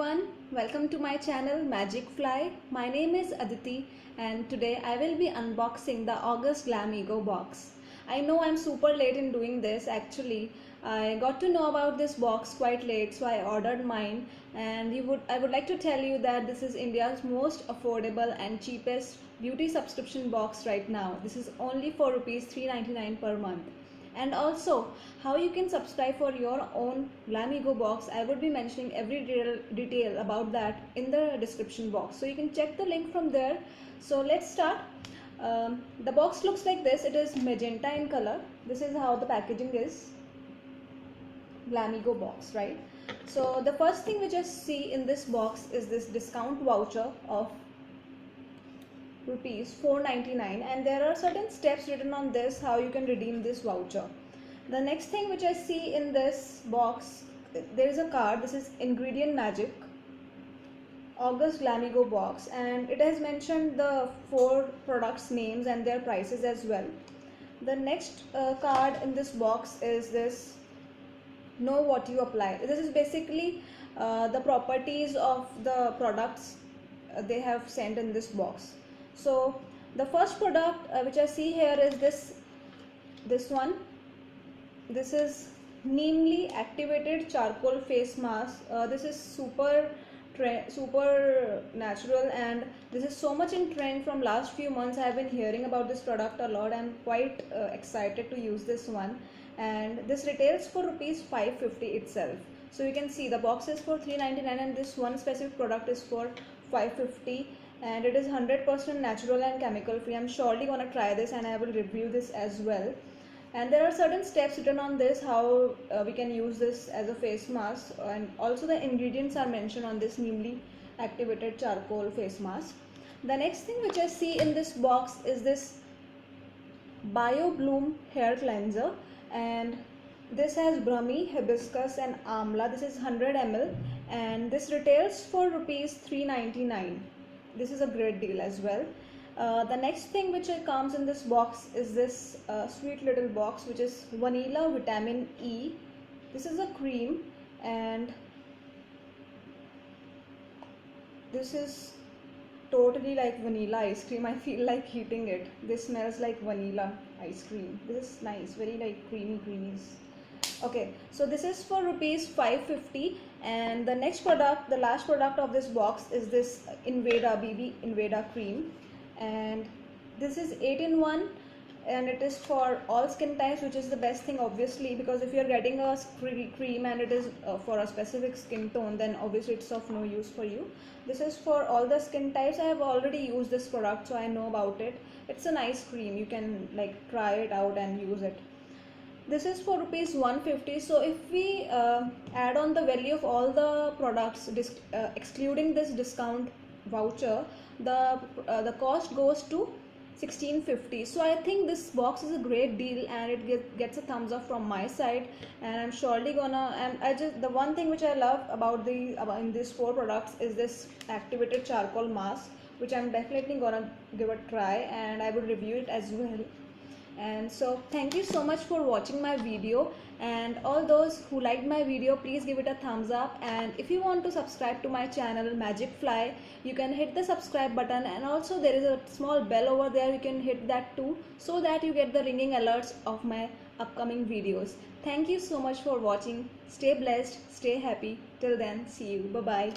everyone, welcome to my channel Magic Fly. My name is Aditi and today I will be unboxing the August Glam Ego box. I know I'm super late in doing this. Actually, I got to know about this box quite late, so I ordered mine, and I would like to tell you that this is India's most affordable and cheapest beauty subscription box right now. This is only for rupees 399 per month. And also how you can subscribe for your own Glam Ego box. I would be mentioning every detail about that in the description box, so you can check the link from there. So let's start. The box looks like this. It is magenta in color. This is how the packaging is. Glam Ego box, right? So the first thing which I see in this box is this discount voucher of rupees 499, and there are certain steps written on this how you can redeem this voucher. The next thing which I see in this box, there is a card. This is Ingredient Magic August Glam Ego box, and it has mentioned the 4 products names and their prices as well. The next card in this box is this Know What You Apply. This is basically the properties of the products they have sent in this box. So the first product which I see here is this one. This is Neemly Activated Charcoal Face Mask. This is super natural, and this is so much in trend from last few months. I have been hearing about this product a lot. I'm quite excited to use this one, and this retails for rupees 550 itself. So you can see the box is for 399 and this one specific product is for 550, and it is 100% natural and chemical free. I'm surely gonna try this and I will review this as well. And there are certain steps written on this how we can use this as a face mask, and also the ingredients are mentioned on this Neemly Activated Charcoal Face Mask. The next thing which I see in this box is this Bio Bloom Hair Cleanser, and this has Brahmi, Hibiscus and Amla. This is 100 ml and this retails for rupees 399. This is a great deal as well. The next thing which comes in this box is this sweet little box, which is Vanilla Vitamin E. This is a cream, and this is totally like vanilla ice cream. I feel like eating it. This smells like vanilla ice cream. This is nice, very like creamy. Okay, so this is for rupees 550, and the next product, the last product of this box is this Inveda BB Inveda cream, and this is 8-in-1, and it is for all skin types, which is the best thing obviously, because if you are getting a cream and it is for a specific skin tone, then obviously it's of no use for you. This is for all the skin types. I have already used this product, so I know about it. It's a nice cream. You can like try it out and use it. This is for rupees 150. So if we add on the value of all the products excluding this discount voucher, the cost goes to 1650. So I think this box is a great deal, and it gets a thumbs up from my side, and I'm surely gonna, and the one thing which I love about in these 4 products is this activated charcoal mask, which I'm definitely gonna give a try and I will review it as well. And so thank you so much for watching my video, and all those who liked my video, please give it a thumbs up. And if you want to subscribe to my channel Magic Fly, you can hit the subscribe button, and also there is a small bell over there. You can hit that too, so that you get the ringing alerts of my upcoming videos. Thank you so much for watching. Stay blessed, stay happy. Till then, see you. Bye bye.